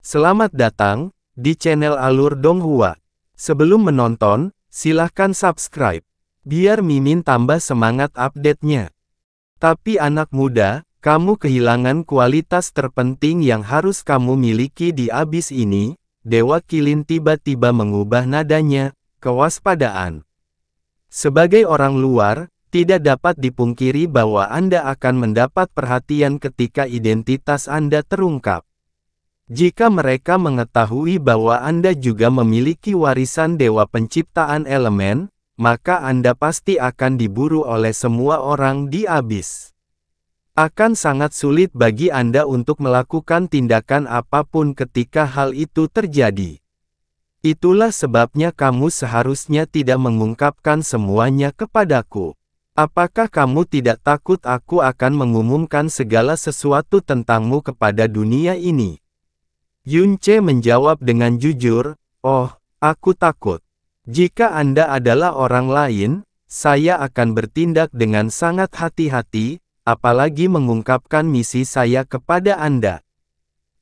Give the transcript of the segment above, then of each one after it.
Selamat datang di channel Alur Donghua. Sebelum menonton, silahkan subscribe, biar Mimin tambah semangat update-nya. Tapi anak muda, kamu kehilangan kualitas terpenting yang harus kamu miliki di abis ini. Dewa Qilin tiba-tiba mengubah nadanya, kewaspadaan. Sebagai orang luar, tidak dapat dipungkiri bahwa Anda akan mendapat perhatian ketika identitas Anda terungkap. Jika mereka mengetahui bahwa Anda juga memiliki warisan Dewa Penciptaan Elemen, maka Anda pasti akan diburu oleh semua orang di abis. Akan sangat sulit bagi Anda untuk melakukan tindakan apapun ketika hal itu terjadi. Itulah sebabnya kamu seharusnya tidak mengungkapkan semuanya kepadaku. Apakah kamu tidak takut aku akan mengumumkan segala sesuatu tentangmu kepada dunia ini? Yunce menjawab dengan jujur, "Oh, aku takut. Jika Anda adalah orang lain, saya akan bertindak dengan sangat hati-hati, apalagi mengungkapkan misi saya kepada Anda.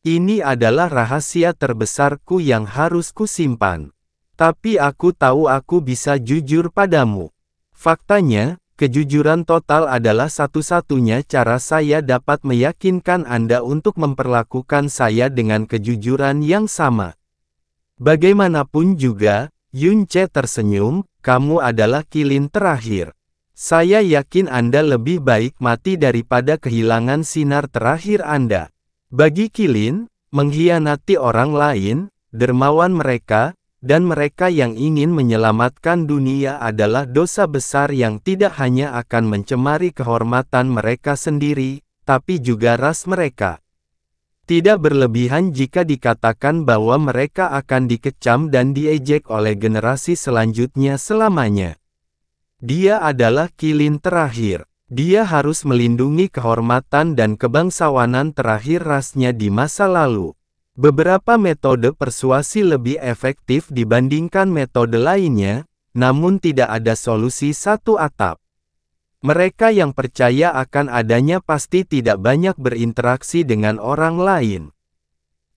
Ini adalah rahasia terbesarku yang harus kusimpan. Tapi aku tahu aku bisa jujur padamu. Faktanya, kejujuran total adalah satu-satunya cara saya dapat meyakinkan Anda untuk memperlakukan saya dengan kejujuran yang sama." Bagaimanapun juga, Yunce tersenyum, "Kamu adalah Qilin terakhir. Saya yakin Anda lebih baik mati daripada kehilangan sinar terakhir Anda." Bagi Qilin, mengkhianati orang lain, dermawan mereka, dan mereka yang ingin menyelamatkan dunia adalah dosa besar yang tidak hanya akan mencemari kehormatan mereka sendiri, tapi juga ras mereka. Tidak berlebihan jika dikatakan bahwa mereka akan dikecam dan diejek oleh generasi selanjutnya selamanya. Dia adalah Qilin terakhir. Dia harus melindungi kehormatan dan kebangsawanan terakhir rasnya di masa lalu. Beberapa metode persuasi lebih efektif dibandingkan metode lainnya, namun tidak ada solusi satu atap. Mereka yang percaya akan adanya pasti tidak banyak berinteraksi dengan orang lain.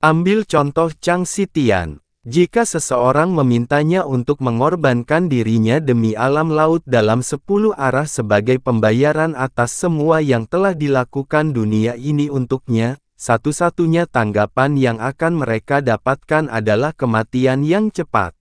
Ambil contoh Chang Xitian. Jika seseorang memintanya untuk mengorbankan dirinya demi alam laut dalam 10 arah sebagai pembayaran atas semua yang telah dilakukan dunia ini untuknya, satu-satunya tanggapan yang akan mereka dapatkan adalah kematian yang cepat.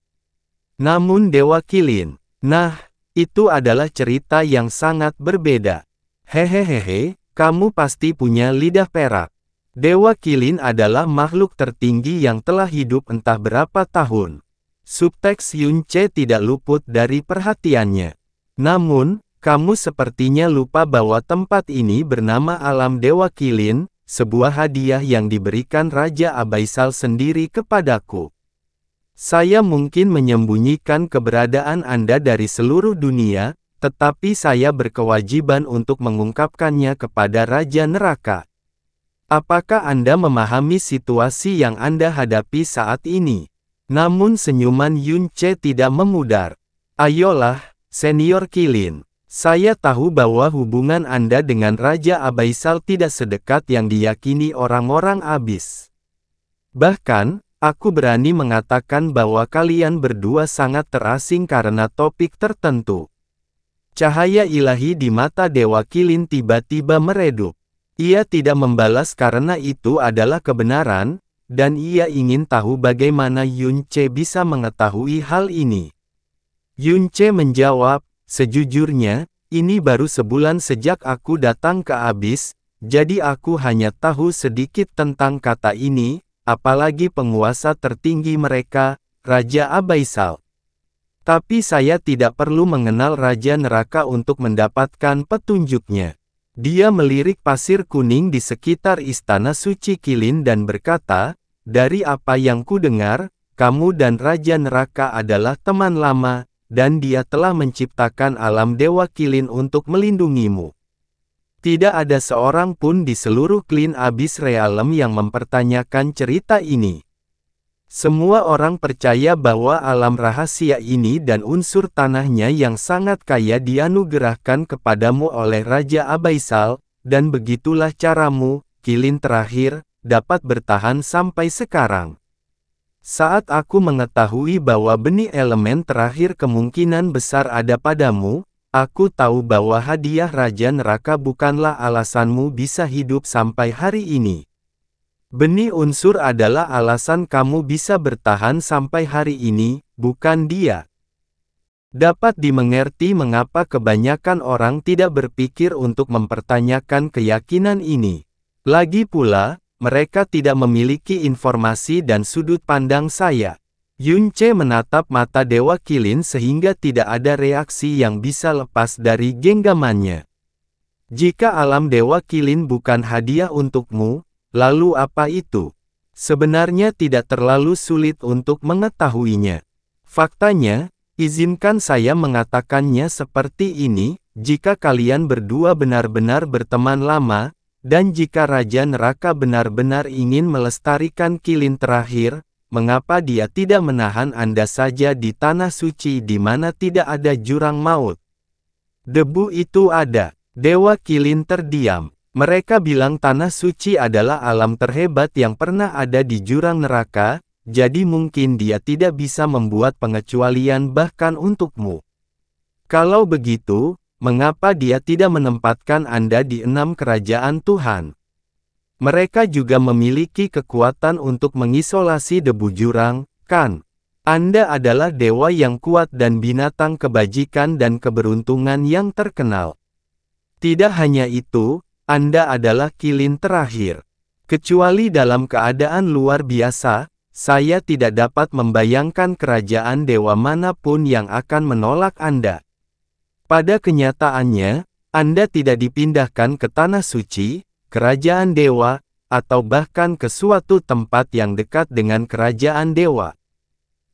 Namun Dewa Qilin, nah, itu adalah cerita yang sangat berbeda. Hehehehe, kamu pasti punya lidah perak. Dewa Qilin adalah makhluk tertinggi yang telah hidup entah berapa tahun. Subteks Yunce tidak luput dari perhatiannya. Namun, kamu sepertinya lupa bahwa tempat ini bernama Alam Dewa Qilin, sebuah hadiah yang diberikan Raja Abaisal sendiri kepadaku. Saya mungkin menyembunyikan keberadaan Anda dari seluruh dunia, tetapi saya berkewajiban untuk mengungkapkannya kepada Raja Neraka. Apakah Anda memahami situasi yang Anda hadapi saat ini?" Namun senyuman Yunce tidak memudar. "Ayolah, Senior Qilin. Saya tahu bahwa hubungan Anda dengan Raja Abaisal tidak sedekat yang diyakini orang-orang abis. Bahkan, aku berani mengatakan bahwa kalian berdua sangat terasing karena topik tertentu." Cahaya ilahi di mata Dewa Qilin tiba-tiba meredup. Ia tidak membalas karena itu adalah kebenaran, dan ia ingin tahu bagaimana Yunce bisa mengetahui hal ini. Yunce menjawab, "Sejujurnya, ini baru sebulan sejak aku datang ke abis, jadi aku hanya tahu sedikit tentang kata ini, apalagi penguasa tertinggi mereka, Raja Abaisal. Tapi saya tidak perlu mengenal Raja Neraka untuk mendapatkan petunjuknya." Dia melirik pasir kuning di sekitar Istana Suci Qilin dan berkata, "Dari apa yang kudengar, kamu dan Raja Neraka adalah teman lama, dan dia telah menciptakan alam Dewa Qilin untuk melindungimu. Tidak ada seorang pun di seluruh Qilin Abyss Realm yang mempertanyakan cerita ini. Semua orang percaya bahwa alam rahasia ini dan unsur tanahnya yang sangat kaya dianugerahkan kepadamu oleh Raja Abaisal, dan begitulah caramu, Qilin terakhir, dapat bertahan sampai sekarang. Saat aku mengetahui bahwa benih elemen terakhir kemungkinan besar ada padamu, aku tahu bahwa hadiah Raja Neraka bukanlah alasanmu bisa hidup sampai hari ini. Benih unsur adalah alasan kamu bisa bertahan sampai hari ini, bukan dia. Dapat dimengerti mengapa kebanyakan orang tidak berpikir untuk mempertanyakan keyakinan ini. Lagi pula, mereka tidak memiliki informasi dan sudut pandang saya. Yunce menatap mata Dewa Kilin sehingga tidak ada reaksi yang bisa lepas dari genggamannya. Jika alam Dewa Kilin bukan hadiah untukmu, lalu apa itu? Sebenarnya tidak terlalu sulit untuk mengetahuinya. Faktanya, izinkan saya mengatakannya seperti ini, jika kalian berdua benar-benar berteman lama, dan jika Raja Neraka benar-benar ingin melestarikan Kilin terakhir, mengapa dia tidak menahan Anda saja di tanah suci di mana tidak ada jurang maut? Debu itu ada. Dewa Kilin terdiam. Mereka bilang tanah suci adalah alam terhebat yang pernah ada di jurang neraka, jadi mungkin dia tidak bisa membuat pengecualian bahkan untukmu. Kalau begitu, mengapa dia tidak menempatkan Anda di 6 kerajaan Tuhan? Mereka juga memiliki kekuatan untuk mengisolasi debu jurang, kan? Anda adalah dewa yang kuat dan binatang kebajikan dan keberuntungan yang terkenal. Tidak hanya itu, Anda adalah Kilin terakhir. Kecuali dalam keadaan luar biasa, saya tidak dapat membayangkan kerajaan dewa manapun yang akan menolak Anda. Pada kenyataannya, Anda tidak dipindahkan ke tanah suci, kerajaan dewa, atau bahkan ke suatu tempat yang dekat dengan kerajaan dewa.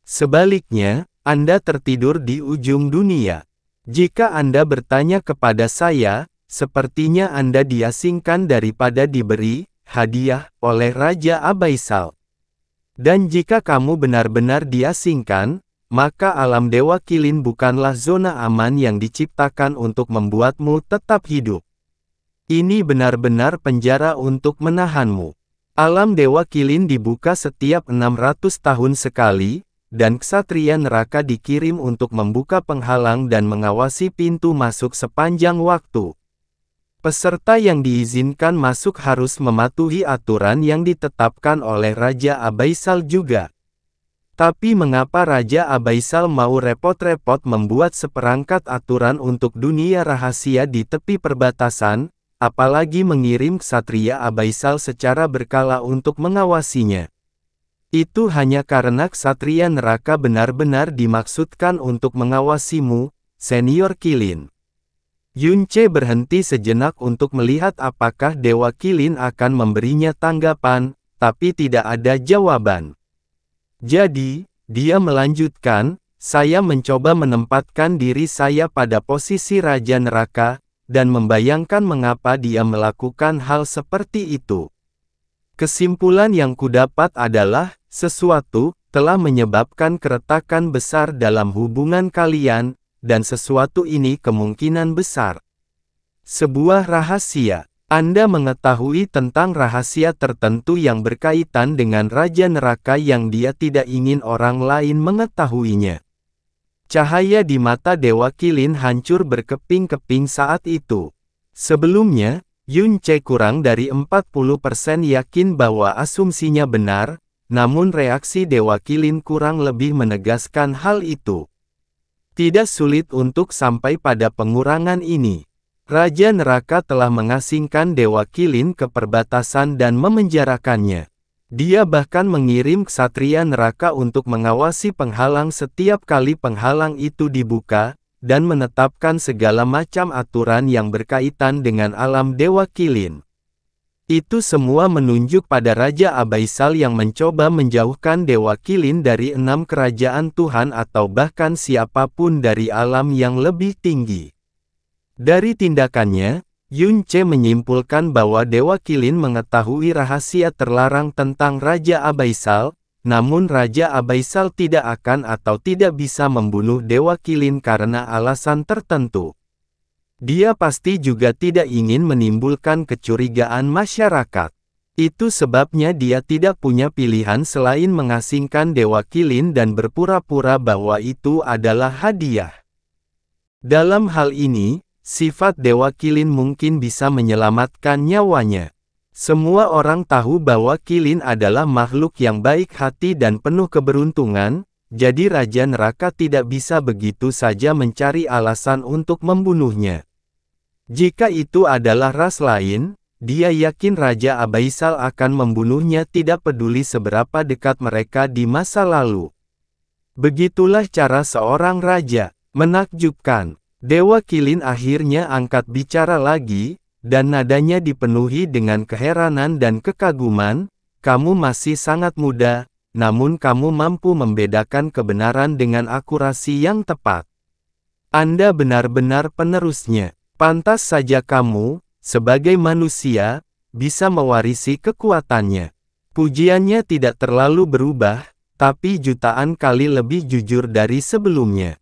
Sebaliknya, Anda tertidur di ujung dunia. Jika Anda bertanya kepada saya, sepertinya Anda diasingkan daripada diberi hadiah oleh Raja Abaisal. Dan jika kamu benar-benar diasingkan, maka alam Dewa Kilin bukanlah zona aman yang diciptakan untuk membuatmu tetap hidup. Ini benar-benar penjara untuk menahanmu. Alam Dewa Kilin dibuka setiap 600 tahun sekali, dan ksatria neraka dikirim untuk membuka penghalang dan mengawasi pintu masuk sepanjang waktu. Peserta yang diizinkan masuk harus mematuhi aturan yang ditetapkan oleh Raja Abaisal juga. Tapi mengapa Raja Abaisal mau repot-repot membuat seperangkat aturan untuk dunia rahasia di tepi perbatasan, apalagi mengirim ksatria Abaisal secara berkala untuk mengawasinya? Itu hanya karena ksatria neraka benar-benar dimaksudkan untuk mengawasimu, Senior Kilin. Yunce berhenti sejenak untuk melihat apakah Dewa Kilin akan memberinya tanggapan, tapi tidak ada jawaban. Jadi, dia melanjutkan, saya mencoba menempatkan diri saya pada posisi Raja Neraka, dan membayangkan mengapa dia melakukan hal seperti itu. Kesimpulan yang kudapat adalah, sesuatu telah menyebabkan keretakan besar dalam hubungan kalian, dan sesuatu ini kemungkinan besar sebuah rahasia. Anda mengetahui tentang rahasia tertentu yang berkaitan dengan Raja Neraka yang dia tidak ingin orang lain mengetahuinya. Cahaya di mata Dewa Kilin hancur berkeping-keping saat itu. Sebelumnya, Yunce kurang dari 40% yakin bahwa asumsinya benar, namun reaksi Dewa Kilin kurang lebih menegaskan hal itu. Tidak sulit untuk sampai pada pengurangan ini. Raja Neraka telah mengasingkan Dewa Kilin ke perbatasan dan memenjarakannya. Dia bahkan mengirim ksatria neraka untuk mengawasi penghalang setiap kali penghalang itu dibuka, dan menetapkan segala macam aturan yang berkaitan dengan alam Dewa Kilin. Itu semua menunjuk pada Raja Abaisal yang mencoba menjauhkan Dewa Kilin dari 6 kerajaan Tuhan atau bahkan siapapun dari alam yang lebih tinggi. Dari tindakannya, Yunce menyimpulkan bahwa Dewa Kilin mengetahui rahasia terlarang tentang Raja Abaisal, namun Raja Abaisal tidak akan atau tidak bisa membunuh Dewa Kilin karena alasan tertentu. Dia pasti juga tidak ingin menimbulkan kecurigaan masyarakat. Itu sebabnya dia tidak punya pilihan selain mengasingkan Dewa Qilin dan berpura-pura bahwa itu adalah hadiah. Dalam hal ini, sifat Dewa Qilin mungkin bisa menyelamatkan nyawanya. Semua orang tahu bahwa Qilin adalah makhluk yang baik hati dan penuh keberuntungan, jadi Raja Neraka tidak bisa begitu saja mencari alasan untuk membunuhnya. Jika itu adalah ras lain, dia yakin Raja Abaisal akan membunuhnya tidak peduli seberapa dekat mereka di masa lalu. Begitulah cara seorang raja. Menakjubkan. Dewa Qilin akhirnya angkat bicara lagi, dan nadanya dipenuhi dengan keheranan dan kekaguman. Kamu masih sangat muda, namun kamu mampu membedakan kebenaran dengan akurasi yang tepat. Anda benar-benar penerusnya. Pantas saja kamu, sebagai manusia, bisa mewarisi kekuatannya. Pujiannya tidak terlalu berubah, tapi jutaan kali lebih jujur dari sebelumnya.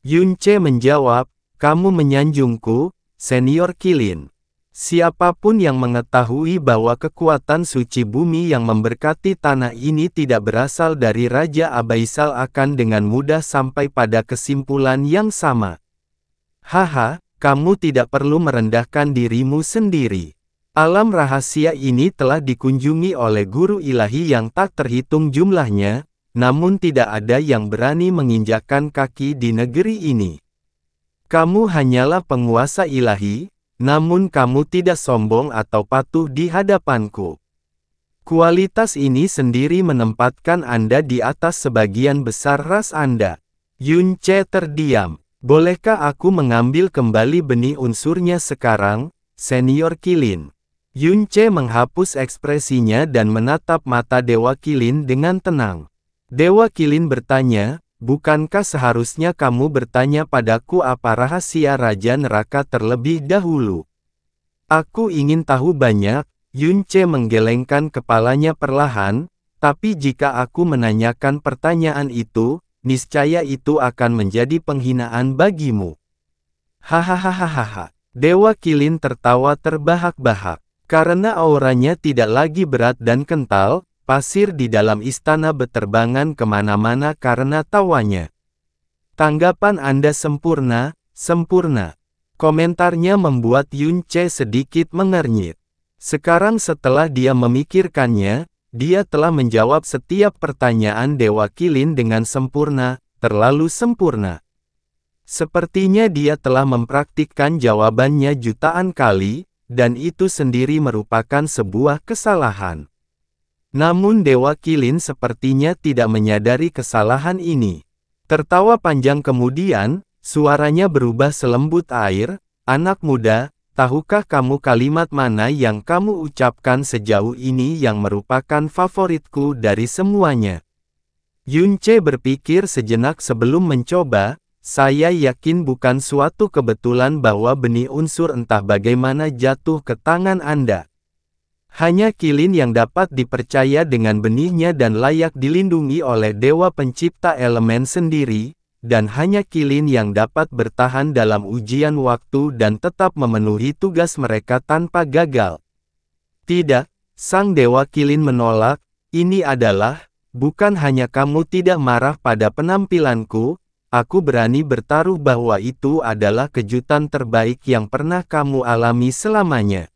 Yunce menjawab, kamu menyanjungku, Senior Qilin. Siapapun yang mengetahui bahwa kekuatan suci bumi yang memberkati tanah ini tidak berasal dari Raja Abaisal akan dengan mudah sampai pada kesimpulan yang sama. Haha. Kamu tidak perlu merendahkan dirimu sendiri. Alam rahasia ini telah dikunjungi oleh guru ilahi yang tak terhitung jumlahnya, namun tidak ada yang berani menginjakkan kaki di negeri ini. Kamu hanyalah penguasa ilahi, namun kamu tidak sombong atau patuh di hadapanku. Kualitas ini sendiri menempatkan Anda di atas sebagian besar ras Anda. Yunce terdiam. Bolehkah aku mengambil kembali benih unsurnya sekarang, Senior Qilin? Yunce menghapus ekspresinya dan menatap mata Dewa Qilin dengan tenang. Dewa Qilin bertanya, bukankah seharusnya kamu bertanya padaku apa rahasia Raja Neraka terlebih dahulu? Aku ingin tahu banyak. Yunce menggelengkan kepalanya perlahan, tapi jika aku menanyakan pertanyaan itu, niscaya itu akan menjadi penghinaan bagimu. Hahaha. Dewa Qilin tertawa terbahak-bahak. Karena auranya tidak lagi berat dan kental, pasir di dalam istana beterbangan kemana-mana karena tawanya. Tanggapan Anda sempurna, sempurna. Komentarnya membuat Yunce sedikit mengernyit. Sekarang setelah dia memikirkannya, dia telah menjawab setiap pertanyaan Dewa Qilin dengan sempurna, terlalu sempurna. Sepertinya dia telah mempraktikkan jawabannya jutaan kali, dan itu sendiri merupakan sebuah kesalahan. Namun Dewa Qilin sepertinya tidak menyadari kesalahan ini. Tertawa panjang kemudian, suaranya berubah selembut air, anak muda, tahukah kamu kalimat mana yang kamu ucapkan sejauh ini yang merupakan favoritku dari semuanya? Yunce berpikir sejenak sebelum mencoba, saya yakin bukan suatu kebetulan bahwa benih unsur entah bagaimana jatuh ke tangan Anda. Hanya Qilin yang dapat dipercaya dengan benihnya dan layak dilindungi oleh Dewa Pencipta elemen sendiri, dan hanya Qilin yang dapat bertahan dalam ujian waktu dan tetap memenuhi tugas mereka tanpa gagal. Tidak, Sang Dewa Qilin menolak, ini adalah, bukan hanya kamu tidak marah pada penampilanku, aku berani bertaruh bahwa itu adalah kejutan terbaik yang pernah kamu alami selamanya.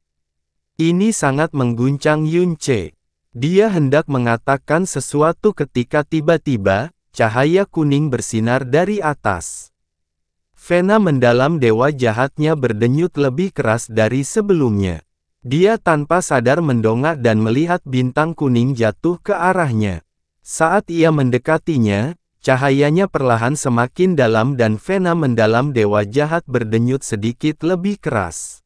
Ini sangat mengguncang Yunce. Dia hendak mengatakan sesuatu ketika tiba-tiba, cahaya kuning bersinar dari atas. Vena mendalam dewa jahatnya berdenyut lebih keras dari sebelumnya. Dia tanpa sadar mendongak dan melihat bintang kuning jatuh ke arahnya. Saat ia mendekatinya, cahayanya perlahan semakin dalam dan Vena mendalam dewa jahat berdenyut sedikit lebih keras.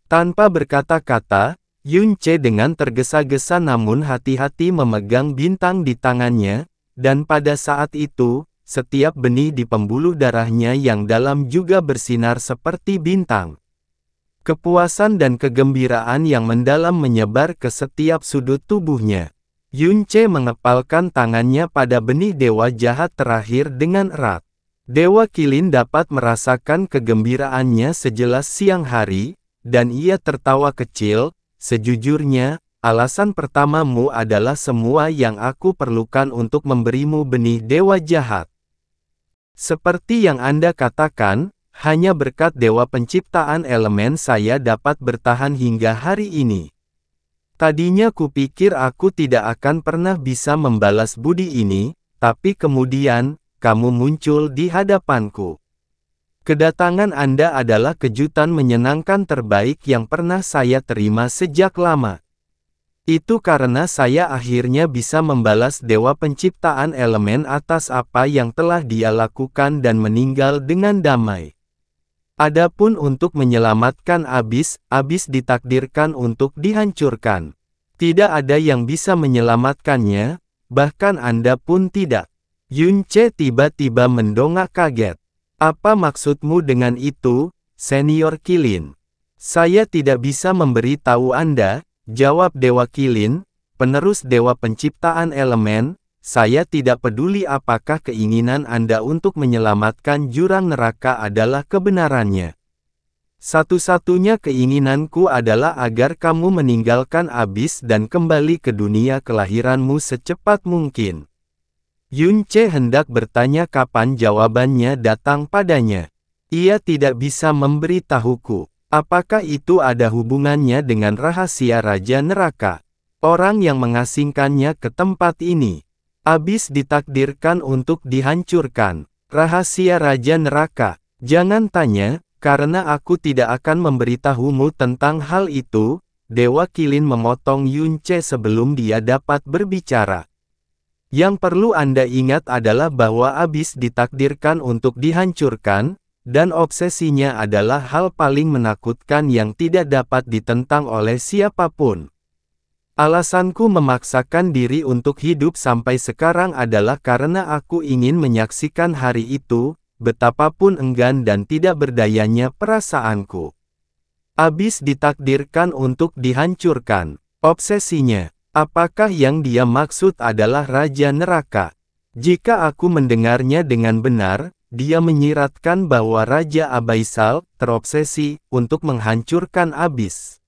Tanpa berkata-kata, Yunce dengan tergesa-gesa namun hati-hati memegang bintang di tangannya, dan pada saat itu, setiap benih di pembuluh darahnya yang dalam juga bersinar seperti bintang. Kepuasan dan kegembiraan yang mendalam menyebar ke setiap sudut tubuhnya. Yunce mengepalkan tangannya pada benih dewa jahat terakhir dengan erat. Dewa Qilin dapat merasakan kegembiraannya sejelas siang hari, dan ia tertawa kecil. Sejujurnya, alasan pertamamu adalah semua yang aku perlukan untuk memberimu benih dewa jahat. Seperti yang Anda katakan, hanya berkat dewa penciptaan elemen saya dapat bertahan hingga hari ini. Tadinya kupikir aku tidak akan pernah bisa membalas budi ini, tapi kemudian, kamu muncul di hadapanku. Kedatangan Anda adalah kejutan menyenangkan terbaik yang pernah saya terima sejak lama. Itu karena saya akhirnya bisa membalas dewa penciptaan elemen atas apa yang telah dia lakukan dan meninggal dengan damai. Adapun untuk menyelamatkan Abyss, Abyss ditakdirkan untuk dihancurkan. Tidak ada yang bisa menyelamatkannya, bahkan Anda pun tidak. Yunce tiba-tiba mendongak kaget. Apa maksudmu dengan itu, Senior Qilin? Saya tidak bisa memberi tahu Anda, jawab Dewa Qilin, penerus Dewa Penciptaan Elemen. Saya tidak peduli apakah keinginan Anda untuk menyelamatkan jurang neraka adalah kebenarannya. Satu-satunya keinginanku adalah agar kamu meninggalkan Abyss dan kembali ke dunia kelahiranmu secepat mungkin. Yunce hendak bertanya kapan jawabannya datang padanya. Ia tidak bisa memberitahuku. Apakah itu ada hubungannya dengan rahasia Raja Neraka? Orang yang mengasingkannya ke tempat ini. Abyss ditakdirkan untuk dihancurkan. Rahasia Raja Neraka. Jangan tanya, karena aku tidak akan memberitahumu tentang hal itu. Dewa Qilin memotong Yunce sebelum dia dapat berbicara. Yang perlu Anda ingat adalah bahwa Abyss ditakdirkan untuk dihancurkan, dan obsesinya adalah hal paling menakutkan yang tidak dapat ditentang oleh siapapun. Alasanku memaksakan diri untuk hidup sampai sekarang adalah karena aku ingin menyaksikan hari itu, betapapun enggan dan tidak berdayanya perasaanku. Abyss ditakdirkan untuk dihancurkan. Obsesinya, apakah yang dia maksud adalah Raja Neraka? Jika aku mendengarnya dengan benar, dia menyiratkan bahwa Raja Abyssal terobsesi untuk menghancurkan Abyss.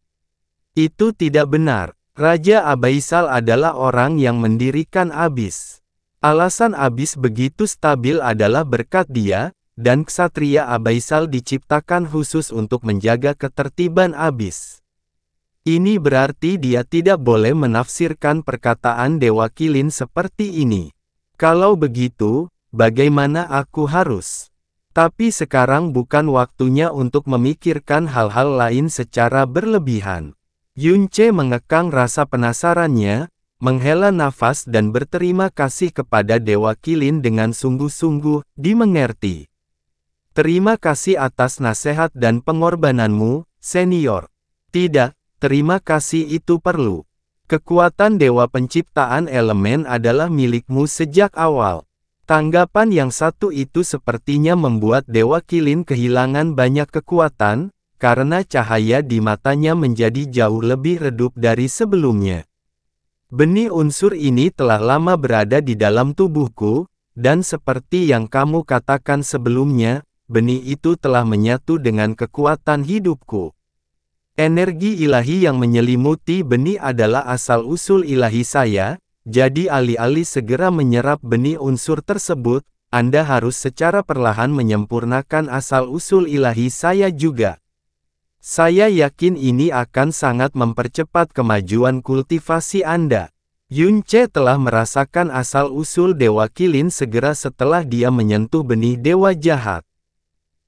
Itu tidak benar. Raja Abyssal adalah orang yang mendirikan Abyss. Alasan Abyss begitu stabil adalah berkat dia, dan Ksatria Abyssal diciptakan khusus untuk menjaga ketertiban Abyss. Ini berarti dia tidak boleh menafsirkan perkataan Dewa Qilin seperti ini. Kalau begitu, bagaimana aku harus? Tapi sekarang bukan waktunya untuk memikirkan hal-hal lain secara berlebihan. Yunce mengekang rasa penasarannya, menghela nafas dan berterima kasih kepada Dewa Qilin dengan sungguh-sungguh, dimengerti. Terima kasih atas nasihat dan pengorbananmu, senior. Tidak, terima kasih itu perlu. Kekuatan Dewa Penciptaan Elemen adalah milikmu sejak awal. Tanggapan yang satu itu sepertinya membuat Dewa Qilin kehilangan banyak kekuatan, karena cahaya di matanya menjadi jauh lebih redup dari sebelumnya. Benih unsur ini telah lama berada di dalam tubuhku, dan seperti yang kamu katakan sebelumnya, benih itu telah menyatu dengan kekuatan hidupku. Energi ilahi yang menyelimuti benih adalah asal-usul ilahi saya, jadi alih-alih segera menyerap benih unsur tersebut, Anda harus secara perlahan menyempurnakan asal-usul ilahi saya juga. Saya yakin ini akan sangat mempercepat kemajuan kultivasi Anda. Yunce telah merasakan asal-usul Dewa Qilin segera setelah dia menyentuh benih dewa jahat.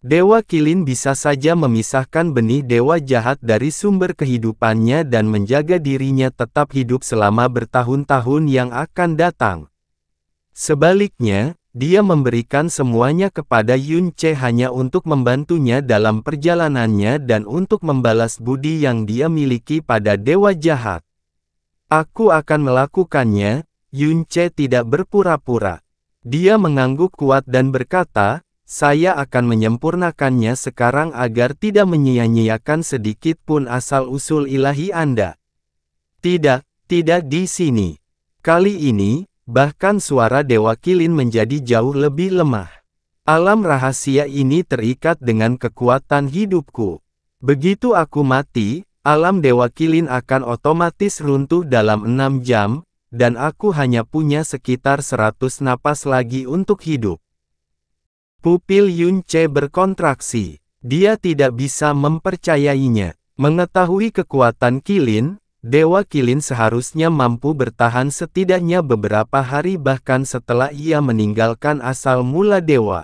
Dewa Qilin bisa saja memisahkan benih dewa jahat dari sumber kehidupannya dan menjaga dirinya tetap hidup selama bertahun-tahun yang akan datang. Sebaliknya, dia memberikan semuanya kepada Yunce hanya untuk membantunya dalam perjalanannya dan untuk membalas budi yang dia miliki pada dewa jahat. Aku akan melakukannya, Yunce tidak berpura-pura. Dia mengangguk kuat dan berkata, saya akan menyempurnakannya sekarang agar tidak menyia-nyiakan sedikit pun asal-usul ilahi Anda. Tidak, tidak di sini. Kali ini, bahkan suara Dewa Qilin menjadi jauh lebih lemah. Alam rahasia ini terikat dengan kekuatan hidupku. Begitu aku mati, alam Dewa Kilin akan otomatis runtuh dalam 6 jam, dan aku hanya punya sekitar 100 napas lagi untuk hidup. Pupil Yun Ce berkontraksi. Dia tidak bisa mempercayainya. Mengetahui kekuatan Kilin, Dewa Kilin seharusnya mampu bertahan setidaknya beberapa hari bahkan setelah ia meninggalkan asal mula dewa.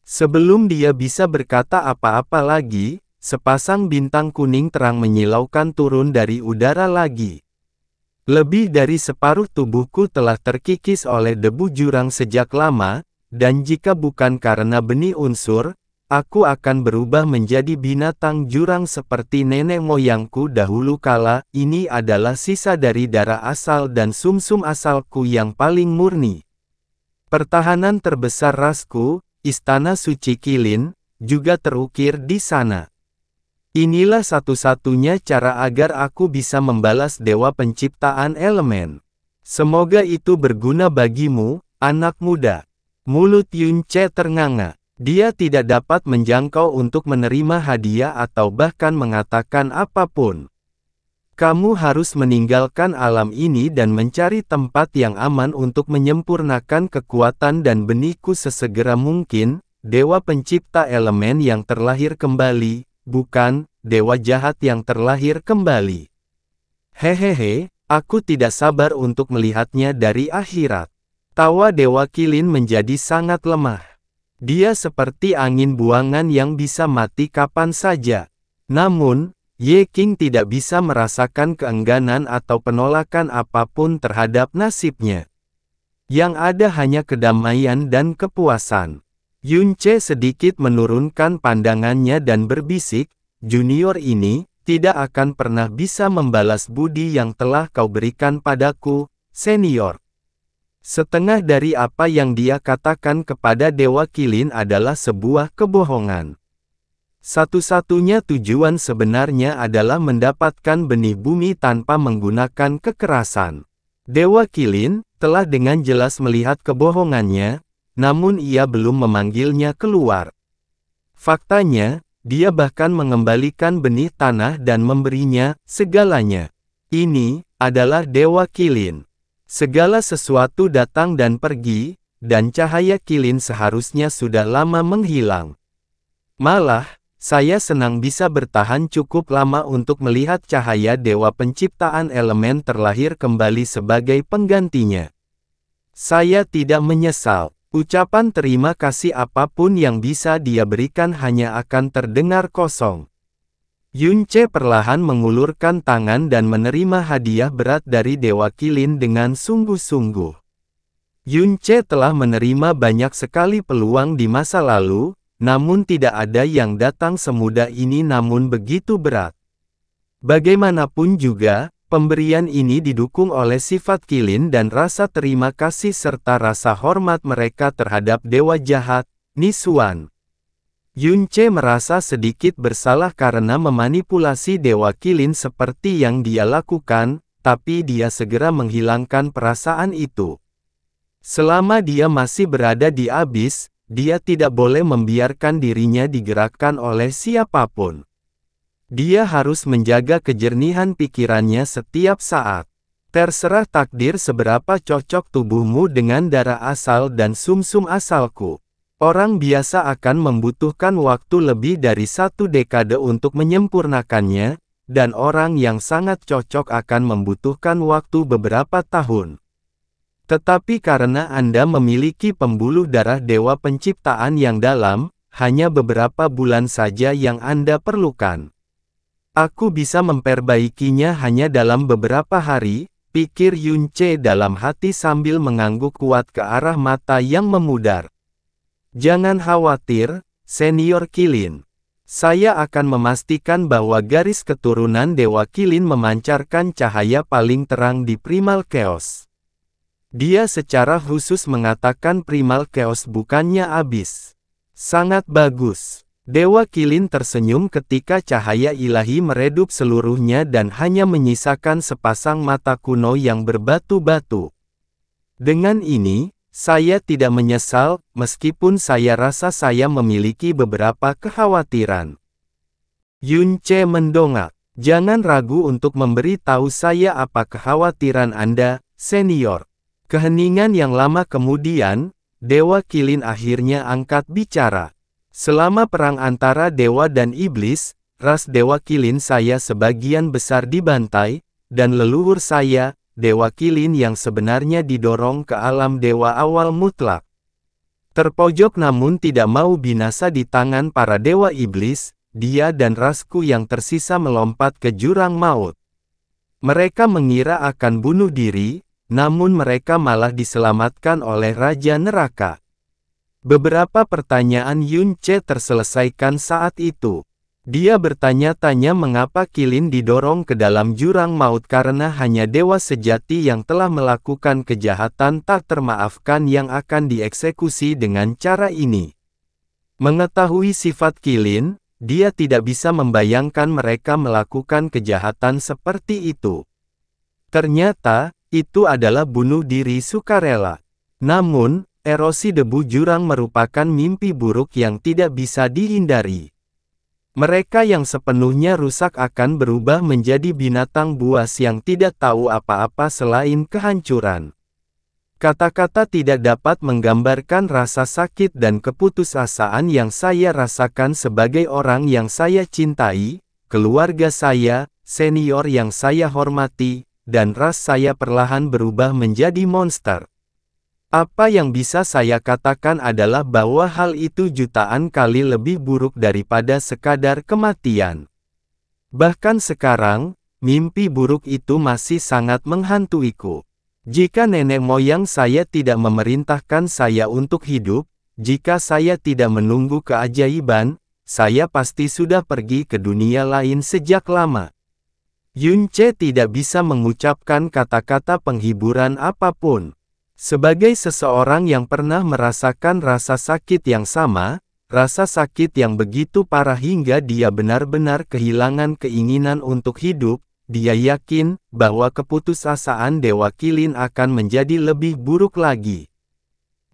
Sebelum dia bisa berkata apa-apa lagi, sepasang bintang kuning terang menyilaukan turun dari udara lagi. Lebih dari separuh tubuhku telah terkikis oleh debu jurang sejak lama, dan jika bukan karena benih unsur, aku akan berubah menjadi binatang jurang seperti nenek moyangku dahulu kala. Ini adalah sisa dari darah asal dan sumsum asalku yang paling murni. Pertahanan terbesar rasku, Istana Suci Kilin, juga terukir di sana. Inilah satu-satunya cara agar aku bisa membalas Dewa Penciptaan Elemen. Semoga itu berguna bagimu, anak muda. Mulut Yun Ce ternganga. Dia tidak dapat menjangkau untuk menerima hadiah atau bahkan mengatakan apapun. Kamu harus meninggalkan alam ini dan mencari tempat yang aman untuk menyempurnakan kekuatan dan benihku sesegera mungkin, Dewa Pencipta Elemen yang terlahir kembali, bukan, dewa jahat yang terlahir kembali. Hehehe, aku tidak sabar untuk melihatnya dari akhirat. Tawa Dewa Kilin menjadi sangat lemah. Dia seperti angin buangan yang bisa mati kapan saja. Namun, Ye King tidak bisa merasakan keengganan atau penolakan apapun terhadap nasibnya. Yang ada hanya kedamaian dan kepuasan. Yun Ce sedikit menurunkan pandangannya dan berbisik, junior ini tidak akan pernah bisa membalas budi yang telah kau berikan padaku, senior. Setengah dari apa yang dia katakan kepada Dewa Kilin adalah sebuah kebohongan. Satu-satunya tujuan sebenarnya adalah mendapatkan benih bumi tanpa menggunakan kekerasan. Dewa Kilin telah dengan jelas melihat kebohongannya, namun ia belum memanggilnya keluar. Faktanya, dia bahkan mengembalikan benih tanah dan memberinya segalanya. Ini adalah Dewa Kilin. Segala sesuatu datang dan pergi, dan cahaya Kilin seharusnya sudah lama menghilang. Malah, saya senang bisa bertahan cukup lama untuk melihat cahaya Dewa Penciptaan Elemen terlahir kembali sebagai penggantinya. Saya tidak menyesal. Ucapan terima kasih apapun yang bisa dia berikan hanya akan terdengar kosong. Yun Ce perlahan mengulurkan tangan dan menerima hadiah berat dari Dewa Kilin dengan sungguh-sungguh. Yun Ce telah menerima banyak sekali peluang di masa lalu, namun tidak ada yang datang semudah ini namun begitu berat. Bagaimanapun juga, pemberian ini didukung oleh sifat Kilin dan rasa terima kasih serta rasa hormat mereka terhadap Dewa Jahat, Nisuan. Yun Ce merasa sedikit bersalah karena memanipulasi Dewa Kilin seperti yang dia lakukan, tapi dia segera menghilangkan perasaan itu. Selama dia masih berada di abis, dia tidak boleh membiarkan dirinya digerakkan oleh siapapun. Dia harus menjaga kejernihan pikirannya setiap saat. Terserah takdir seberapa cocok tubuhmu dengan darah asal dan sumsum asalku. Orang biasa akan membutuhkan waktu lebih dari 1 dekade untuk menyempurnakannya, dan orang yang sangat cocok akan membutuhkan waktu beberapa tahun. Tetapi karena Anda memiliki pembuluh darah Dewa Penciptaan yang dalam, hanya beberapa bulan saja yang Anda perlukan. Aku bisa memperbaikinya hanya dalam beberapa hari, pikir Yun Ce dalam hati sambil mengangguk kuat ke arah mata yang memudar. Jangan khawatir, senior Kilin. Saya akan memastikan bahwa garis keturunan Dewa Kilin memancarkan cahaya paling terang di Primal Chaos. Dia secara khusus mengatakan Primal Chaos bukannya abis. Sangat bagus. Dewa Kilin tersenyum ketika cahaya ilahi meredup seluruhnya dan hanya menyisakan sepasang mata kuno yang berbatu-batu. Dengan ini, saya tidak menyesal, meskipun saya rasa saya memiliki beberapa kekhawatiran. Yun Ce mendongak. Jangan ragu untuk memberi tahu saya apa kekhawatiran Anda, senior. Keheningan yang lama kemudian, Dewa Kilin akhirnya angkat bicara. Selama perang antara Dewa dan Iblis, ras Dewa Kilin saya sebagian besar dibantai, dan leluhur saya, Dewa Kilin yang sebenarnya didorong ke alam Dewa awal mutlak. Terpojok namun tidak mau binasa di tangan para Dewa Iblis, dia dan rasku yang tersisa melompat ke jurang maut. Mereka mengira akan bunuh diri, namun mereka malah diselamatkan oleh Raja Neraka. Beberapa pertanyaan Yun Ce terselesaikan saat itu. Dia bertanya-tanya mengapa Kilin didorong ke dalam jurang maut karena hanya dewa sejati yang telah melakukan kejahatan tak termaafkan yang akan dieksekusi dengan cara ini. Mengetahui sifat Kilin, dia tidak bisa membayangkan mereka melakukan kejahatan seperti itu. Ternyata, itu adalah bunuh diri sukarela. Namun, erosi debu jurang merupakan mimpi buruk yang tidak bisa dihindari. Mereka yang sepenuhnya rusak akan berubah menjadi binatang buas yang tidak tahu apa-apa selain kehancuran. Kata-kata tidak dapat menggambarkan rasa sakit dan keputusasaan yang saya rasakan sebagai orang yang saya cintai, keluarga saya, senior yang saya hormati, dan ras saya perlahan berubah menjadi monster. Apa yang bisa saya katakan adalah bahwa hal itu jutaan kali lebih buruk daripada sekadar kematian. Bahkan sekarang, mimpi buruk itu masih sangat menghantuiku. Jika nenek moyang saya tidak memerintahkan saya untuk hidup, jika saya tidak menunggu keajaiban, saya pasti sudah pergi ke dunia lain sejak lama. Yun Ce tidak bisa mengucapkan kata-kata penghiburan apapun. Sebagai seseorang yang pernah merasakan rasa sakit yang sama, rasa sakit yang begitu parah hingga dia benar-benar kehilangan keinginan untuk hidup, dia yakin bahwa keputusasaan Dewa Kilin akan menjadi lebih buruk lagi.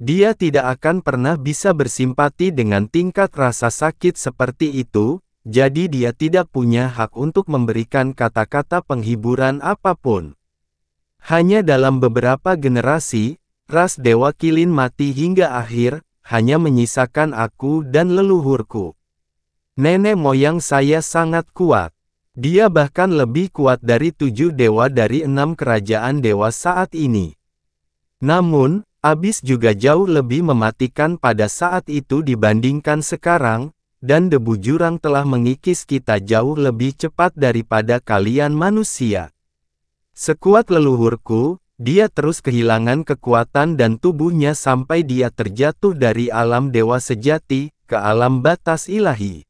Dia tidak akan pernah bisa bersimpati dengan tingkat rasa sakit seperti itu, jadi dia tidak punya hak untuk memberikan kata-kata penghiburan apapun. Hanya dalam beberapa generasi, ras Dewa Kilin mati hingga akhir, hanya menyisakan aku dan leluhurku. Nenek moyang saya sangat kuat. Dia bahkan lebih kuat dari 7 dewa dari 6 kerajaan dewa saat ini. Namun, Abyss juga jauh lebih mematikan pada saat itu dibandingkan sekarang, dan debu jurang telah mengikis kita jauh lebih cepat daripada kalian manusia. Sekuat leluhurku, dia terus kehilangan kekuatan dan tubuhnya sampai dia terjatuh dari alam dewa sejati ke alam batas ilahi.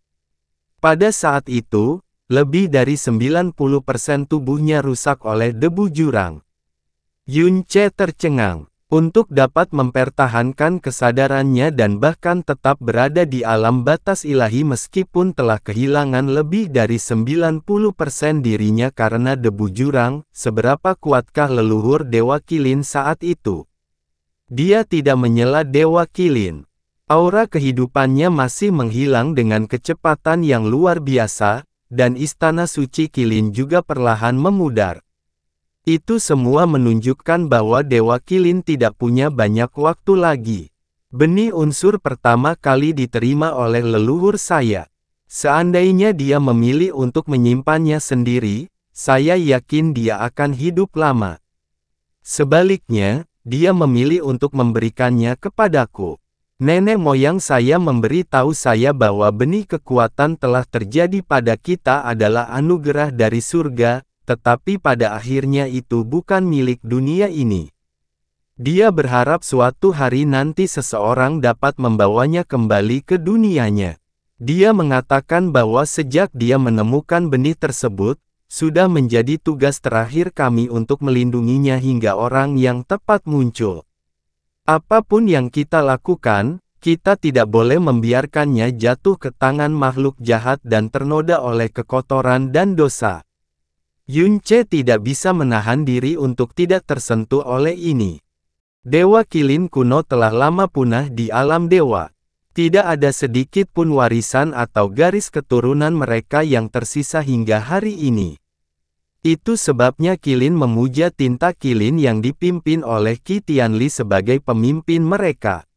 Pada saat itu, lebih dari 90% tubuhnya rusak oleh debu jurang. Yun Ce tercengang. Untuk dapat mempertahankan kesadarannya dan bahkan tetap berada di alam batas ilahi meskipun telah kehilangan lebih dari 90% dirinya karena debu jurang, seberapa kuatkah leluhur Dewa Kilin saat itu? Dia tidak menyela Dewa Kilin. Aura kehidupannya masih menghilang dengan kecepatan yang luar biasa, dan istana suci Kilin juga perlahan memudar. Itu semua menunjukkan bahwa Dewa Kilin tidak punya banyak waktu lagi. Benih unsur pertama kali diterima oleh leluhur saya. Seandainya dia memilih untuk menyimpannya sendiri, saya yakin dia akan hidup lama. Sebaliknya, dia memilih untuk memberikannya kepadaku. Nenek moyang saya memberi tahu saya bahwa benih kekuatan telah terjadi pada kita adalah anugerah dari surga, tetapi pada akhirnya itu bukan milik dunia ini. Dia berharap suatu hari nanti seseorang dapat membawanya kembali ke dunianya. Dia mengatakan bahwa sejak dia menemukan benih tersebut, sudah menjadi tugas terakhir kami untuk melindunginya hingga orang yang tepat muncul. Apapun yang kita lakukan, kita tidak boleh membiarkannya jatuh ke tangan makhluk jahat dan ternoda oleh kekotoran dan dosa. Yun Ce tidak bisa menahan diri untuk tidak tersentuh oleh ini. Dewa Kilin kuno telah lama punah di alam dewa. Tidak ada sedikit pun warisan atau garis keturunan mereka yang tersisa hingga hari ini. Itu sebabnya Qilin memuja tinta Qilin yang dipimpin oleh Qi Tianli sebagai pemimpin mereka.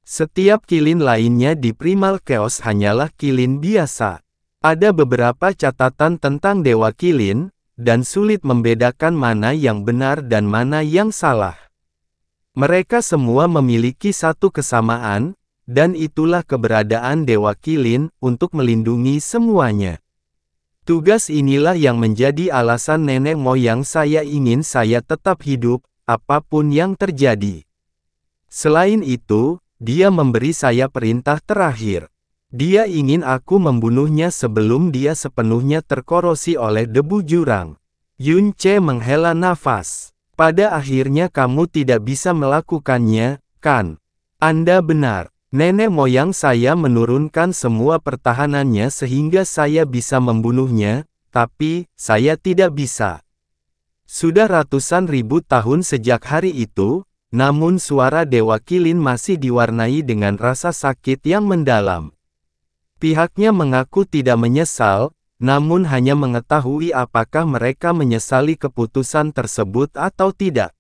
Setiap Qilin lainnya di Primal Chaos hanyalah Qilin biasa. Ada beberapa catatan tentang Dewa Qilin, dan sulit membedakan mana yang benar dan mana yang salah. Mereka semua memiliki satu kesamaan, dan itulah keberadaan Dewa Qilin untuk melindungi semuanya. Tugas inilah yang menjadi alasan nenek moyang saya ingin saya tetap hidup, apapun yang terjadi. Selain itu, dia memberi saya perintah terakhir. Dia ingin aku membunuhnya sebelum dia sepenuhnya terkorosi oleh debu jurang. Yun Ce menghela nafas. Pada akhirnya kamu tidak bisa melakukannya, kan? Anda benar. Nenek moyang saya menurunkan semua pertahanannya sehingga saya bisa membunuhnya, tapi saya tidak bisa. Sudah ratusan ribu tahun sejak hari itu, namun suara Dewa Qilin masih diwarnai dengan rasa sakit yang mendalam. Pihaknya mengaku tidak menyesal, namun hanya mengetahui apakah mereka menyesali keputusan tersebut atau tidak.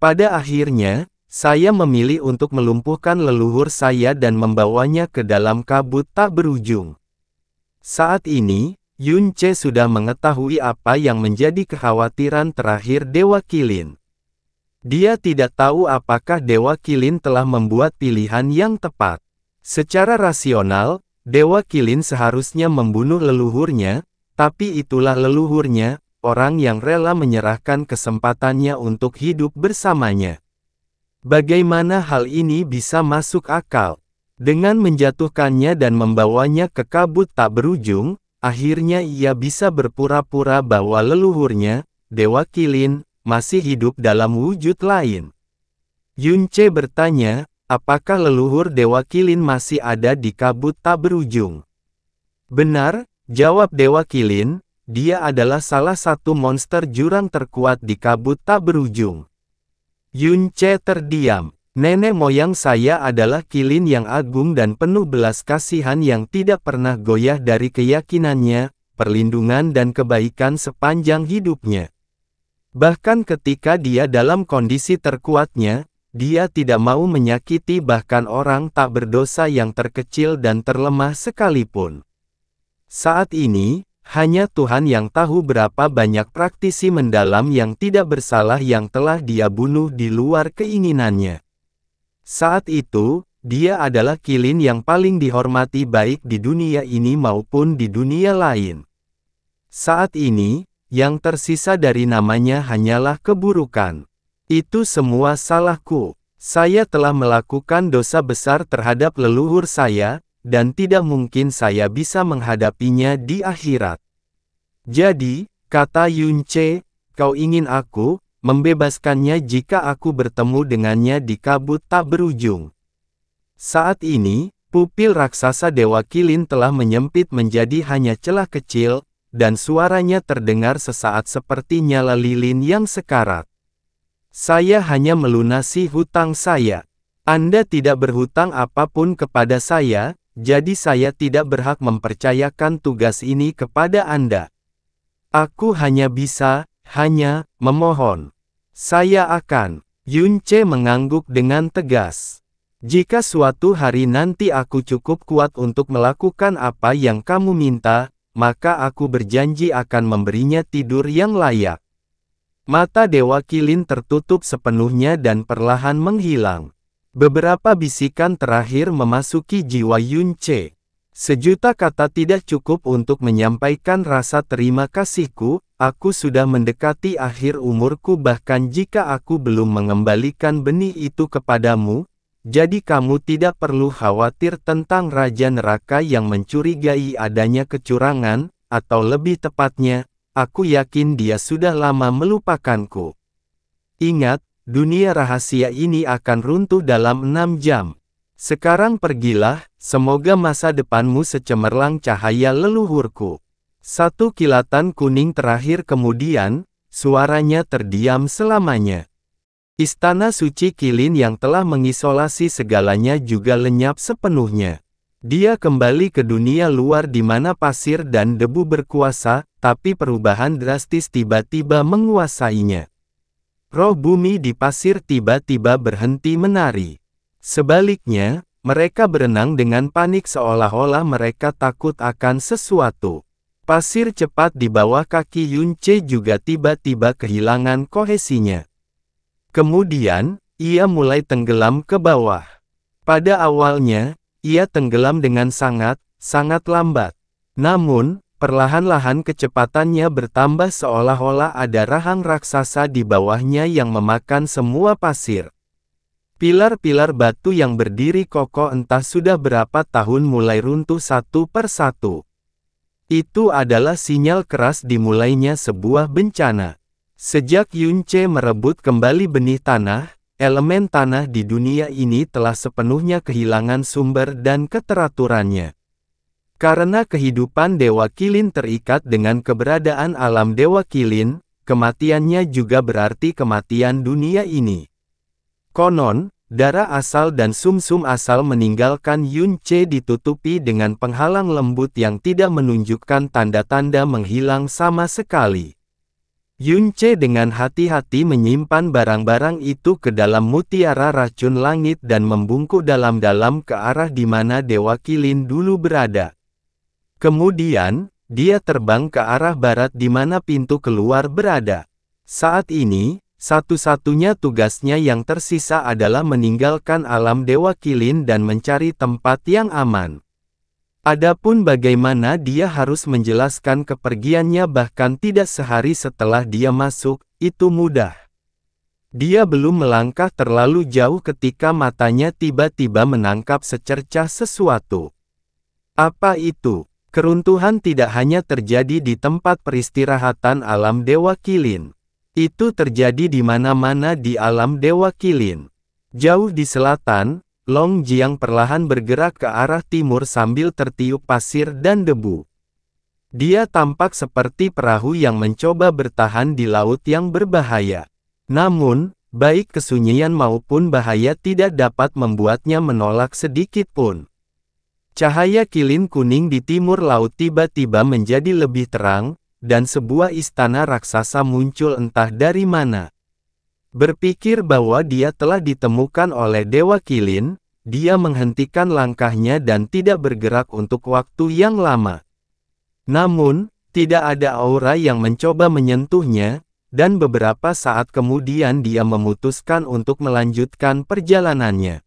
Pada akhirnya, saya memilih untuk melumpuhkan leluhur saya dan membawanya ke dalam kabut tak berujung. Saat ini, Yun Ce sudah mengetahui apa yang menjadi kekhawatiran terakhir Dewa Qilin. Dia tidak tahu apakah Dewa Qilin telah membuat pilihan yang tepat. Secara rasional, Dewa Qilin seharusnya membunuh leluhurnya, tapi itulah leluhurnya, orang yang rela menyerahkan kesempatannya untuk hidup bersamanya. Bagaimana hal ini bisa masuk akal? Dengan menjatuhkannya dan membawanya ke kabut tak berujung, akhirnya ia bisa berpura-pura bahwa leluhurnya, Dewa Qilin, masih hidup dalam wujud lain. Yun Ce bertanya, apakah leluhur Dewa Qilin masih ada di kabut tak berujung? Benar, jawab Dewa Qilin, dia adalah salah satu monster jurang terkuat di kabut tak berujung. Yun Ce terdiam. Nenek moyang saya adalah Qilin yang agung dan penuh belas kasihan yang tidak pernah goyah dari keyakinannya, perlindungan dan kebaikan sepanjang hidupnya. Bahkan ketika dia dalam kondisi terkuatnya, dia tidak mau menyakiti bahkan orang tak berdosa yang terkecil dan terlemah sekalipun. Saat ini, hanya Tuhan yang tahu berapa banyak praktisi mendalam yang tidak bersalah yang telah dia bunuh di luar keinginannya. Saat itu, dia adalah Qilin yang paling dihormati baik di dunia ini maupun di dunia lain. Saat ini, yang tersisa dari namanya hanyalah keburukan. Itu semua salahku. Saya telah melakukan dosa besar terhadap leluhur saya, dan tidak mungkin saya bisa menghadapinya di akhirat. Jadi, kata Yun Ce, kau ingin aku membebaskannya jika aku bertemu dengannya di kabut tak berujung. Saat ini, pupil raksasa Dewa Qilin telah menyempit menjadi hanya celah kecil, dan suaranya terdengar sesaat seperti nyala lilin yang sekarat. Saya hanya melunasi hutang saya. Anda tidak berhutang apapun kepada saya, jadi saya tidak berhak mempercayakan tugas ini kepada Anda. Aku hanya bisa, memohon. Saya akan. Yun Ce mengangguk dengan tegas. Jika suatu hari nanti aku cukup kuat untuk melakukan apa yang kamu minta, maka aku berjanji akan memberinya tidur yang layak. Mata Dewa Qilin tertutup sepenuhnya dan perlahan menghilang. Beberapa bisikan terakhir memasuki jiwa Yun Ce. Sejuta kata tidak cukup untuk menyampaikan rasa terima kasihku, aku sudah mendekati akhir umurku bahkan jika aku belum mengembalikan benih itu kepadamu, jadi kamu tidak perlu khawatir tentang Raja Neraka yang mencurigai adanya kecurangan, atau lebih tepatnya, aku yakin dia sudah lama melupakanku. Ingat, dunia rahasia ini akan runtuh dalam 6 jam. Sekarang pergilah, semoga masa depanmu secemerlang cahaya leluhurku. Satu kilatan kuning terakhir kemudian, suaranya terdiam selamanya. Istana suci Qilin yang telah mengisolasi segalanya juga lenyap sepenuhnya. Dia kembali ke dunia luar di mana pasir dan debu berkuasa, tapi perubahan drastis tiba-tiba menguasainya. Roh bumi di pasir tiba-tiba berhenti menari. Sebaliknya, mereka berenang dengan panik seolah-olah mereka takut akan sesuatu. Pasir cepat di bawah kaki Yunce juga tiba-tiba kehilangan kohesinya. Kemudian, ia mulai tenggelam ke bawah. Pada awalnya, ia tenggelam dengan sangat lambat. Namun, perlahan-lahan kecepatannya bertambah seolah-olah ada rahang raksasa di bawahnya yang memakan semua pasir. Pilar-pilar batu yang berdiri kokoh entah sudah berapa tahun mulai runtuh satu per satu. Itu adalah sinyal keras dimulainya sebuah bencana. Sejak Yunce merebut kembali benih tanah, elemen tanah di dunia ini telah sepenuhnya kehilangan sumber dan keteraturannya. Karena kehidupan Dewa Qilin terikat dengan keberadaan alam Dewa Qilin, kematiannya juga berarti kematian dunia ini. Konon, darah asal dan sumsum asal meninggalkan Yunce ditutupi dengan penghalang lembut yang tidak menunjukkan tanda-tanda menghilang sama sekali. Yunce dengan hati-hati menyimpan barang-barang itu ke dalam mutiara racun langit dan membungkuk dalam-dalam ke arah di mana Dewa Qilin dulu berada. Kemudian, dia terbang ke arah barat di mana pintu keluar berada. Saat ini, satu-satunya tugasnya yang tersisa adalah meninggalkan alam Dewa Qilin dan mencari tempat yang aman. Adapun bagaimana dia harus menjelaskan kepergiannya bahkan tidak sehari setelah dia masuk, itu mudah. Dia belum melangkah terlalu jauh ketika matanya tiba-tiba menangkap secercah sesuatu. Apa itu? Keruntuhan tidak hanya terjadi di tempat peristirahatan alam Dewa Qilin. Itu terjadi di mana-mana di alam Dewa Qilin. Jauh di selatan, Long Jiang perlahan bergerak ke arah timur sambil tertiup pasir dan debu. Dia tampak seperti perahu yang mencoba bertahan di laut yang berbahaya. Namun, baik kesunyian maupun bahaya tidak dapat membuatnya menolak sedikit pun. Cahaya Qilin kuning di timur laut tiba-tiba menjadi lebih terang, dan sebuah istana raksasa muncul entah dari mana. Berpikir bahwa dia telah ditemukan oleh Dewa Qilin, dia menghentikan langkahnya dan tidak bergerak untuk waktu yang lama. Namun, tidak ada aura yang mencoba menyentuhnya, dan beberapa saat kemudian dia memutuskan untuk melanjutkan perjalanannya.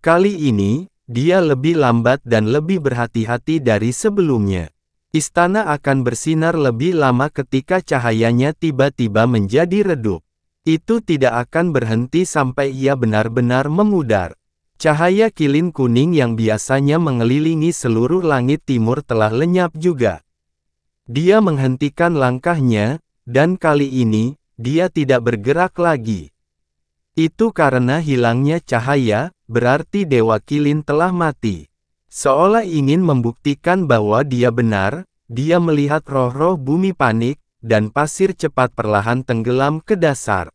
Kali ini, dia lebih lambat dan lebih berhati-hati dari sebelumnya. Istana akan bersinar lebih lama ketika cahayanya tiba-tiba menjadi redup. Itu tidak akan berhenti sampai ia benar-benar memudar. Cahaya Qilin kuning yang biasanya mengelilingi seluruh langit timur telah lenyap juga. Dia menghentikan langkahnya, dan kali ini, dia tidak bergerak lagi. Itu karena hilangnya cahaya, berarti Dewa Qilin telah mati. Seolah ingin membuktikan bahwa dia benar, dia melihat roh-roh bumi panik, dan pasir cepat perlahan tenggelam ke dasar.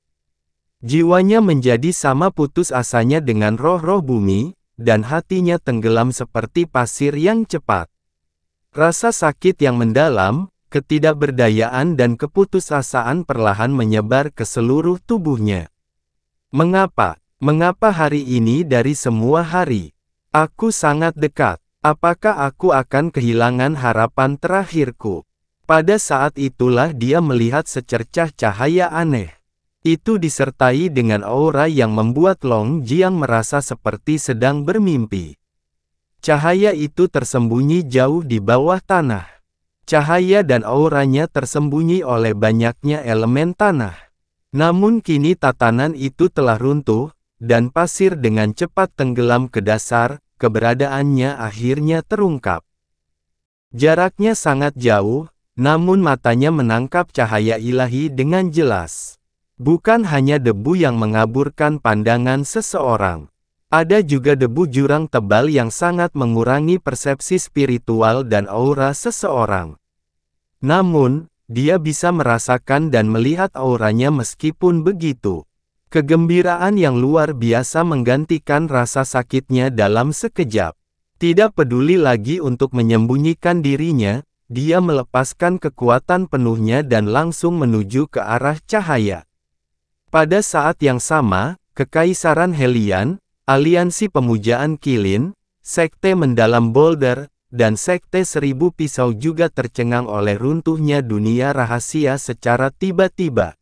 Jiwanya menjadi sama putus asanya dengan roh-roh bumi, dan hatinya tenggelam seperti pasir yang cepat. Rasa sakit yang mendalam, ketidakberdayaan dan keputusasaan perlahan menyebar ke seluruh tubuhnya. Mengapa? Mengapa hari ini dari semua hari? Aku sangat dekat. Apakah aku akan kehilangan harapan terakhirku? Pada saat itulah dia melihat secercah cahaya aneh. Itu disertai dengan aura yang membuat Long Jiang merasa seperti sedang bermimpi. Cahaya itu tersembunyi jauh di bawah tanah. Cahaya dan auranya tersembunyi oleh banyaknya elemen tanah. Namun kini tatanan itu telah runtuh, dan pasir dengan cepat tenggelam ke dasar, keberadaannya akhirnya terungkap. Jaraknya sangat jauh, namun matanya menangkap cahaya ilahi dengan jelas. Bukan hanya debu yang mengaburkan pandangan seseorang. Ada juga debu jurang tebal yang sangat mengurangi persepsi spiritual dan aura seseorang. Namun, dia bisa merasakan dan melihat auranya meskipun begitu. Kegembiraan yang luar biasa menggantikan rasa sakitnya dalam sekejap. Tidak peduli lagi untuk menyembunyikan dirinya, dia melepaskan kekuatan penuhnya dan langsung menuju ke arah cahaya. Pada saat yang sama, Kekaisaran Hellion, Aliansi Pemujaan Qilin, Sekte Mendalam Boulder, dan Sekte Seribu Pisau juga tercengang oleh runtuhnya dunia rahasia secara tiba-tiba.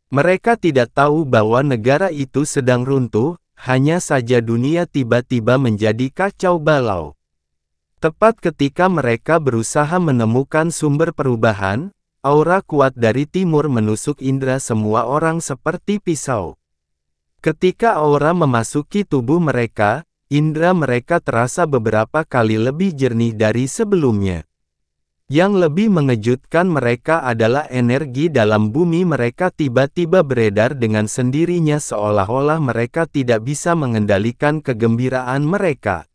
Mereka tidak tahu bahwa negara itu sedang runtuh, hanya saja dunia tiba-tiba menjadi kacau balau. Tepat ketika mereka berusaha menemukan sumber perubahan, aura kuat dari timur menusuk indera semua orang seperti pisau. Ketika aura memasuki tubuh mereka, indera mereka terasa beberapa kali lebih jernih dari sebelumnya. Yang lebih mengejutkan mereka adalah energi dalam bumi mereka tiba-tiba beredar dengan sendirinya seolah-olah mereka tidak bisa mengendalikan kegembiraan mereka.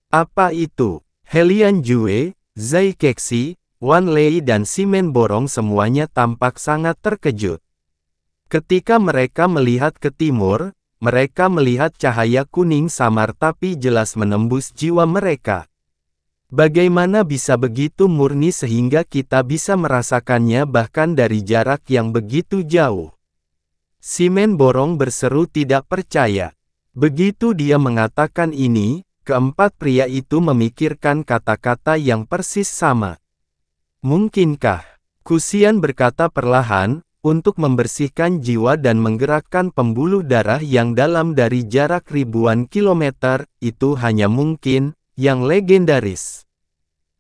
Apa itu? Hellion Jue, Zai Kexi, Wan Lei dan Simen Borong semuanya tampak sangat terkejut. Ketika mereka melihat ke timur, mereka melihat cahaya kuning samar tapi jelas menembus jiwa mereka. Bagaimana bisa begitu murni sehingga kita bisa merasakannya bahkan dari jarak yang begitu jauh? Simen Borong berseru tidak percaya. Begitu dia mengatakan ini, keempat pria itu memikirkan kata-kata yang persis sama. Mungkinkah? Kusian berkata perlahan, untuk membersihkan jiwa dan menggerakkan pembuluh darah yang dalam dari jarak ribuan kilometer, itu hanya mungkin, yang legendaris.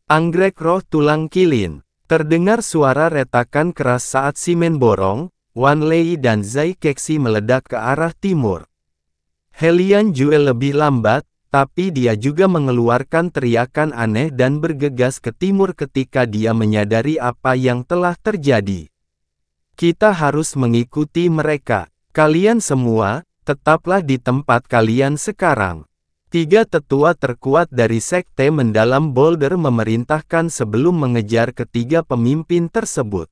Anggrek roh tulang Qilin. Terdengar suara retakan keras saat Simen Borong, Wan Lei dan Zai Kexi meledak ke arah timur. Hellion Jue lebih lambat, tapi dia juga mengeluarkan teriakan aneh dan bergegas ke timur ketika dia menyadari apa yang telah terjadi. Kita harus mengikuti mereka. Kalian semua, tetaplah di tempat kalian sekarang. 3 tetua terkuat dari Sekte Mendalam Boulder memerintahkan sebelum mengejar ketiga pemimpin tersebut.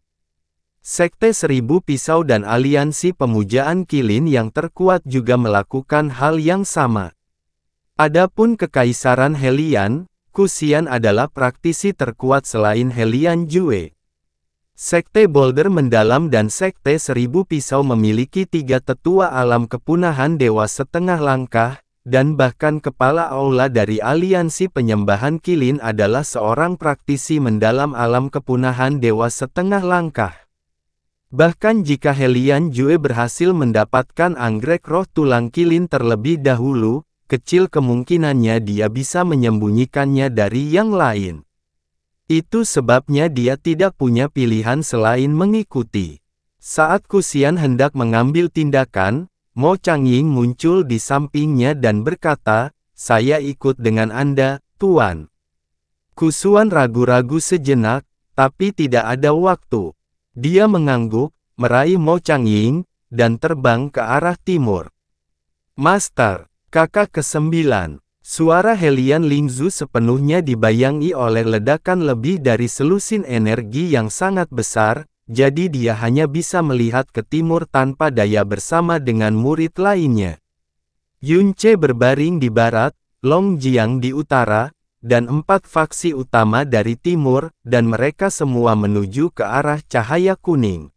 Sekte Seribu Pisau dan Aliansi Pemujaan Qilin yang terkuat juga melakukan hal yang sama. Adapun Kekaisaran Hellion, Kusian adalah praktisi terkuat selain Hellion Jue. Sekte Boulder Mendalam dan Sekte Seribu Pisau memiliki 3 tetua alam kepunahan dewa setengah langkah, dan bahkan kepala aula dari Aliansi Penyembahan Qilin adalah seorang praktisi mendalam alam kepunahan dewa setengah langkah. Bahkan jika Hellion Jue berhasil mendapatkan anggrek roh tulang Qilin terlebih dahulu, kecil kemungkinannya dia bisa menyembunyikannya dari yang lain. Itu sebabnya dia tidak punya pilihan selain mengikuti. Saat Kusian hendak mengambil tindakan, Mo Changying muncul di sampingnya dan berkata, "Saya ikut dengan Anda, Tuan." Kusuan ragu-ragu sejenak, tapi tidak ada waktu. Dia mengangguk, meraih Mo Changying, dan terbang ke arah timur. "Master, kakak ke-9." Suara Hellion Lingzu sepenuhnya dibayangi oleh ledakan lebih dari selusin energi yang sangat besar, jadi dia hanya bisa melihat ke timur tanpa daya bersama dengan murid lainnya. Yun Ce berbaring di barat, Long Jiang di utara, dan 4 faksi utama dari timur, dan mereka semua menuju ke arah cahaya kuning.